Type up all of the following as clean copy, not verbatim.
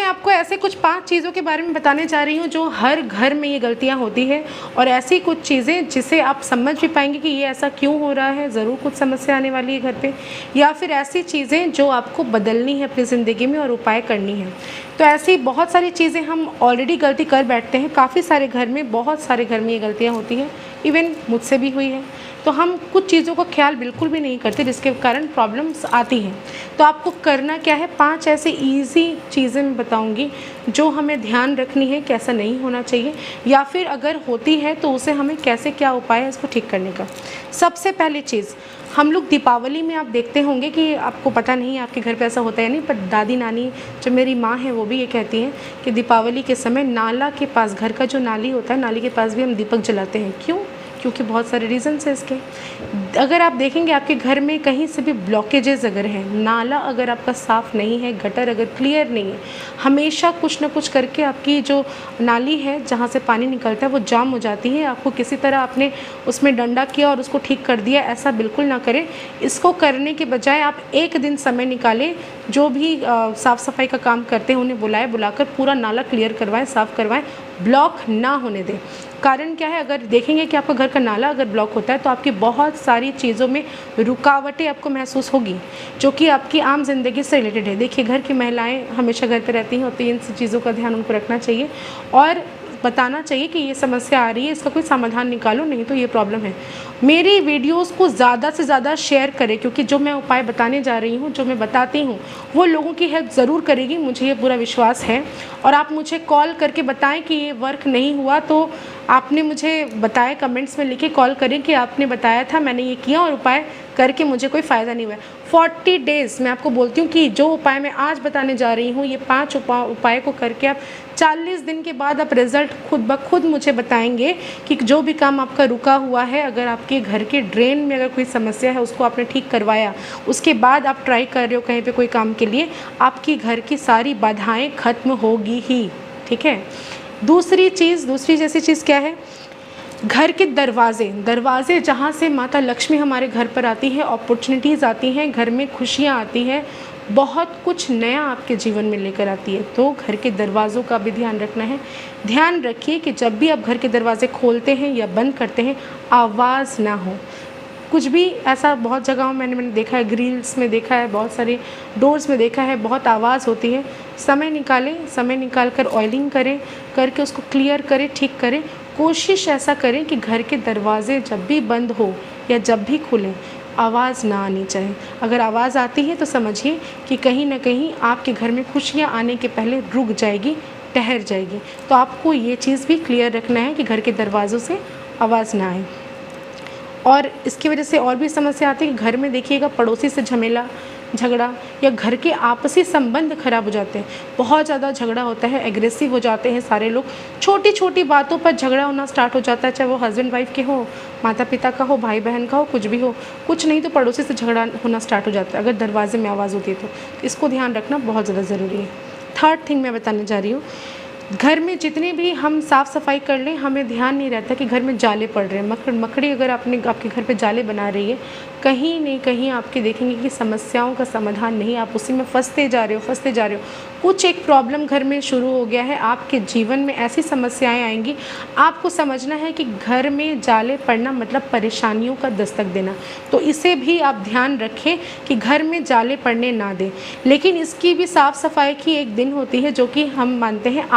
मैं आपको ऐसे कुछ 5 चीज़ों के बारे में बताने जा रही हूँ जो हर घर में ये गलतियाँ होती है, और ऐसी कुछ चीज़ें जिसे आप समझ भी पाएंगे कि ये ऐसा क्यों हो रहा है, ज़रूर कुछ समस्या आने वाली है घर पे, या फिर ऐसी चीज़ें जो आपको बदलनी है अपनी ज़िंदगी में और उपाय करनी है। तो ऐसी बहुत सारी चीज़ें हम ऑलरेडी गलती कर बैठते हैं, काफ़ी सारे घर में, बहुत सारे घर में ये गलतियाँ होती हैं, इवन मुझसे भी हुई है। तो हम कुछ चीज़ों का ख्याल बिल्कुल भी नहीं करते जिसके कारण प्रॉब्लम्स आती हैं। तो आपको करना क्या है, 5 ऐसे ईज़ी चीज़ें मैं बताऊंगी जो हमें ध्यान रखनी है कि ऐसा नहीं होना चाहिए, या फिर अगर होती है तो उसे हमें कैसे, क्या उपाय है इसको ठीक करने का। सबसे पहली चीज़, हम लोग दीपावली में आप देखते होंगे कि आपको पता नहीं आपके घर पे ऐसा होता है नहीं, पर दादी नानी जो मेरी माँ है वो भी ये कहती हैं कि दीपावली के समय नाला के पास, घर का जो नाली होता है, नाली के पास भी हम दीपक जलाते हैं। क्यों? क्योंकि बहुत सारे रीज़न्स हैं इसके। अगर आप देखेंगे आपके घर में कहीं से भी ब्लॉकेजेस अगर हैं, नाला अगर आपका साफ़ नहीं है, गटर अगर क्लियर नहीं है, हमेशा कुछ ना कुछ करके आपकी जो नाली है जहाँ से पानी निकलता है वो जाम हो जाती है। आपको किसी तरह आपने उसमें डंडा किया और उसको ठीक कर दिया, ऐसा बिल्कुल ना करें। इसको करने के बजाय आप एक दिन समय निकालें, जो भी साफ़ सफाई का काम करते हैं उन्हें बुलाकर पूरा नाला क्लियर करवाएं, साफ़ करवाएं, ब्लॉक ना होने दें। कारण क्या है, अगर देखेंगे कि आपका घर का नाला अगर ब्लॉक होता है तो आपकी बहुत सारी चीज़ों में रुकावटें आपको महसूस होगी जो कि आपकी आम ज़िंदगी से रिलेटेड है। देखिए, घर की महिलाएं हमेशा घर पे रहती हैं, तो इन चीज़ों का ध्यान उनको रखना चाहिए और बताना चाहिए कि ये समस्या आ रही है, इसका कोई समाधान निकालो, नहीं तो ये प्रॉब्लम है। मेरी वीडियोस को ज़्यादा से ज़्यादा शेयर करें, क्योंकि जो मैं उपाय बताने जा रही हूँ, जो मैं बताती हूँ, वो लोगों की हेल्प ज़रूर करेगी, मुझे ये पूरा विश्वास है। और आप मुझे कॉल करके बताएं कि ये वर्क नहीं हुआ, तो आपने मुझे बताया, कमेंट्स में लिखे, कॉल करें कि आपने बताया था, मैंने ये किया और उपाय करके मुझे कोई फ़ायदा नहीं हुआ। 40 डेज़ मैं आपको बोलती हूँ कि जो उपाय मैं आज बताने जा रही हूँ, ये 5 उपाय को करके आप 40 दिन के बाद आप रिज़ल्ट खुद ब खुद मुझे बताएंगे कि जो भी काम आपका रुका हुआ है, अगर आपके घर के ड्रेन में अगर कोई समस्या है उसको आपने ठीक करवाया, उसके बाद आप ट्राई कर रहे हो कहीं पे कोई काम के लिए, आपकी घर की सारी बाधाएं ख़त्म होगी ही। ठीक है। दूसरी जैसी चीज़ क्या है, घर के दरवाजे जहाँ से माता लक्ष्मी हमारे घर पर आती है, अपॉर्चुनिटीज़ आती हैं, घर में खुशियाँ आती हैं, बहुत कुछ नया आपके जीवन में लेकर आती है। तो घर के दरवाज़ों का भी ध्यान रखना है। ध्यान रखिए कि जब भी आप घर के दरवाजे खोलते हैं या बंद करते हैं, आवाज़ ना हो। कुछ भी ऐसा बहुत जगहों मैंने देखा है, ग्रिल्स में देखा है, बहुत सारे डोर्स में देखा है, बहुत आवाज़ होती है। समय निकाल कर ऑयलिंग करें, करके उसको क्लियर करें, ठीक करें। कोशिश ऐसा करें कि घर के दरवाजे जब भी बंद हो या जब भी खुलें, आवाज़ ना आनी चाहिए। अगर आवाज़ आती है तो समझिए कि कहीं ना कहीं आपके घर में खुशियाँ आने के पहले रुक जाएगी, ठहर जाएगी। तो आपको ये चीज़ भी क्लियर रखना है कि घर के दरवाज़ों से आवाज़ ना आए। और इसकी वजह से और भी समस्या आती है कि घर में देखिएगा पड़ोसी से झगड़ा या घर के आपसी संबंध खराब हो जाते हैं। बहुत ज़्यादा झगड़ा होता है, एग्रेसिव हो जाते हैं सारे लोग, छोटी छोटी बातों पर झगड़ा होना स्टार्ट हो जाता है, चाहे वो हस्बैंड वाइफ के हो, माता पिता का हो, भाई बहन का हो, कुछ भी हो। कुछ नहीं तो पड़ोसी से झगड़ा होना स्टार्ट हो जाता है अगर दरवाजे में आवाज़ होती है तो इसको ध्यान रखना बहुत ज़्यादा ज़रूरी है। थर्ड थिंग मैं बताने जा रही हूँ, घर में जितनी भी हम साफ़ सफाई कर लें, हमें ध्यान नहीं रहता कि घर में जाले पड़ रहे हैं। मकड़ी अगर आपके घर पे जाले बना रही है, कहीं नहीं कहीं आपके देखेंगे कि समस्याओं का समाधान नहीं, आप उसी में फंसते जा रहे हो। कुछ एक प्रॉब्लम घर में शुरू हो गया है, आपके जीवन में ऐसी समस्याएं आएंगी। आपको समझना है कि घर में जाले पड़ना मतलब परेशानियों का दस्तक देना। तो इसे भी आप ध्यान रखें कि घर में जाले पड़ने ना दें। लेकिन इसकी भी साफ़ सफाई की एक दिन होती है जो कि हम मानते हैं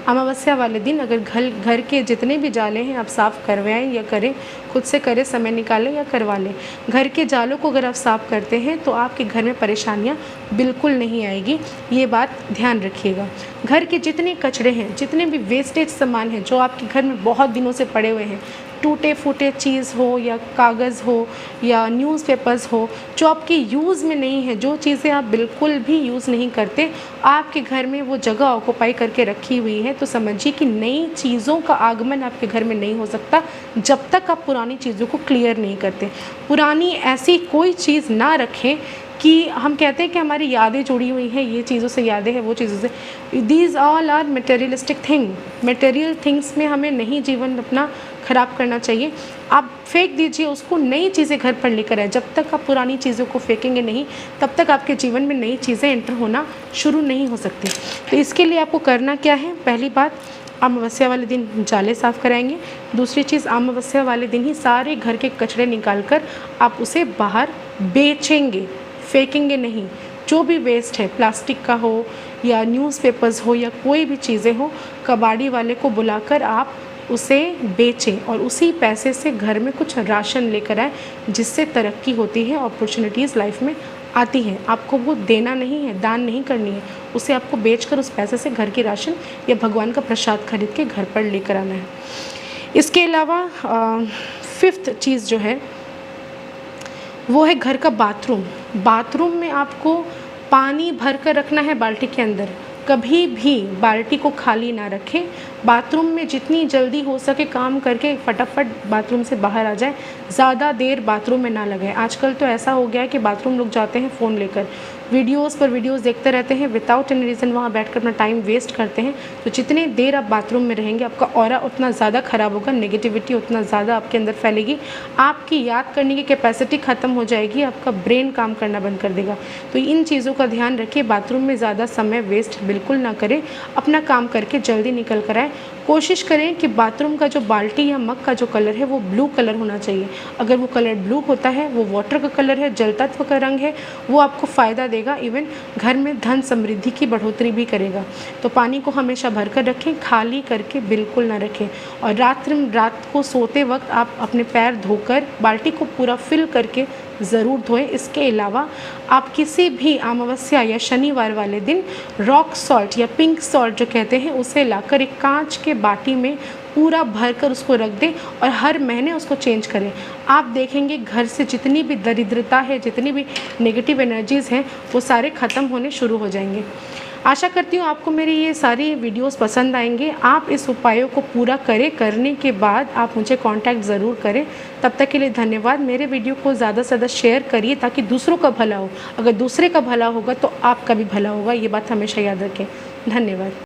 अमावस्या वाले दिन अगर घर के जितने भी जाले हैं आप साफ़ करवाएं या करें, खुद से करें, समय निकालें या करवा लें। घर के जालों को अगर आप साफ़ करते हैं तो आपके घर में परेशानियां बिल्कुल नहीं आएगी, ये बात ध्यान रखिएगा। घर के जितने कचरे हैं, जितने भी वेस्टेज सामान हैं जो आपके घर में बहुत दिनों से पड़े हुए हैं, टूटे फूटे चीज़ हो या कागज़ हो या न्यूज़पेपर्स हो, जो आपके यूज़ में नहीं है, जो चीज़ें आप बिल्कुल भी यूज़ नहीं करते, आपके घर में वो जगह ऑक्यूपाई करके रखी हुई है, तो समझिए कि नई चीज़ों का आगमन आपके घर में नहीं हो सकता जब तक आप पुरानी चीज़ों को क्लियर नहीं करते। पुरानी ऐसी कोई चीज़ ना रखें कि हम कहते हैं कि हमारी यादें जुड़ी हुई हैं, ये चीज़ों से यादें हैं, वो चीज़ों से। These all are materialistic thing. Material things में हमें नहीं जीवन अपना ख़राब करना चाहिए। आप फेंक दीजिए उसको, नई चीज़ें घर पर लेकर आए। जब तक आप पुरानी चीज़ों को फेंकेंगे नहीं, तब तक आपके जीवन में नई चीज़ें एंटर होना शुरू नहीं हो सकती। तो इसके लिए आपको करना क्या है, पहली बात, अमावस्या वाले दिन जाले साफ़ कराएंगे। दूसरी चीज़, अमावस्या वाले दिन ही सारे घर के कचरे निकाल कर आप उसे बाहर बेचेंगे, फेंकेंगे नहीं। जो भी वेस्ट है, प्लास्टिक का हो या न्यूज़पेपर्स हो या कोई भी चीज़ें हो, कबाड़ी वाले को बुलाकर आप उसे बेचें और उसी पैसे से घर में कुछ राशन लेकर आए, जिससे तरक्की होती है, अपॉर्चुनिटीज़ लाइफ में आती हैं। आपको वो देना नहीं है, दान नहीं करनी है, उसे आपको बेचकर उस पैसे से घर के राशन या भगवान का प्रसाद खरीद के घर पर लेकर आना है। इसके अलावा 5th चीज़ जो है वो है घर का बाथरूम। बाथरूम में आपको पानी भर कर रखना है बाल्टी के अंदर। कभी भी बाल्टी को खाली ना रखें। बाथरूम में जितनी जल्दी हो सके काम करके फटाफट बाथरूम से बाहर आ जाए, ज़्यादा देर बाथरूम में ना लगाएं। आजकल तो ऐसा हो गया है कि बाथरूम लोग जाते हैं फ़ोन लेकर, वीडियोस पर वीडियोस देखते रहते हैं, विदाउट एनी रीज़न वहाँ बैठकर अपना टाइम वेस्ट करते हैं। तो जितने देर आप बाथरूम में रहेंगे, आपका ऑरा उतना ज़्यादा ख़राब होगा, नेगेटिविटी उतना ज़्यादा आपके अंदर फैलेगी, आपकी याद करने की कैपेसिटी ख़त्म हो जाएगी, आपका ब्रेन काम करना बंद कर देगा। तो इन चीज़ों का ध्यान रखिए। बाथरूम में ज़्यादा समय वेस्ट बिल्कुल ना करें, अपना काम करके जल्दी निकल कर आए। कोशिश करें कि बाथरूम का जो बाल्टी या मग का जो कलर है वो ब्लू कलर होना चाहिए। अगर वो कलर ब्लू होता है, वो वाटर का कलर है, जल तत्व का रंग है, वो आपको फ़ायदा देगा, इवन घर में धन समृद्धि की बढ़ोतरी भी करेगा। तो पानी को हमेशा भर कर रखें, खाली करके बिल्कुल ना रखें। और रात को सोते वक्त आप अपने पैर धोकर बाल्टी को पूरा फिल करके ज़रूर धोएं। इसके अलावा आप किसी भी अमावस्या या शनिवार वाले दिन रॉक सॉल्ट या पिंक सॉल्ट जो कहते हैं, उसे लाकर एक कांच के बाटी में पूरा भरकर उसको रख दें और हर महीने उसको चेंज करें। आप देखेंगे घर से जितनी भी दरिद्रता है, जितनी भी नेगेटिव एनर्जीज़ हैं, वो सारे ख़त्म होने शुरू हो जाएंगे। आशा करती हूँ आपको मेरी ये सारी वीडियोस पसंद आएंगे। आप इस उपायों को पूरा करें, करने के बाद आप मुझे कांटेक्ट ज़रूर करें। तब तक के लिए धन्यवाद। मेरे वीडियो को ज़्यादा से ज़्यादा शेयर करिए ताकि दूसरों का भला हो। अगर दूसरे का भला होगा तो आपका भी भला होगा, ये बात हमेशा याद रखें। धन्यवाद।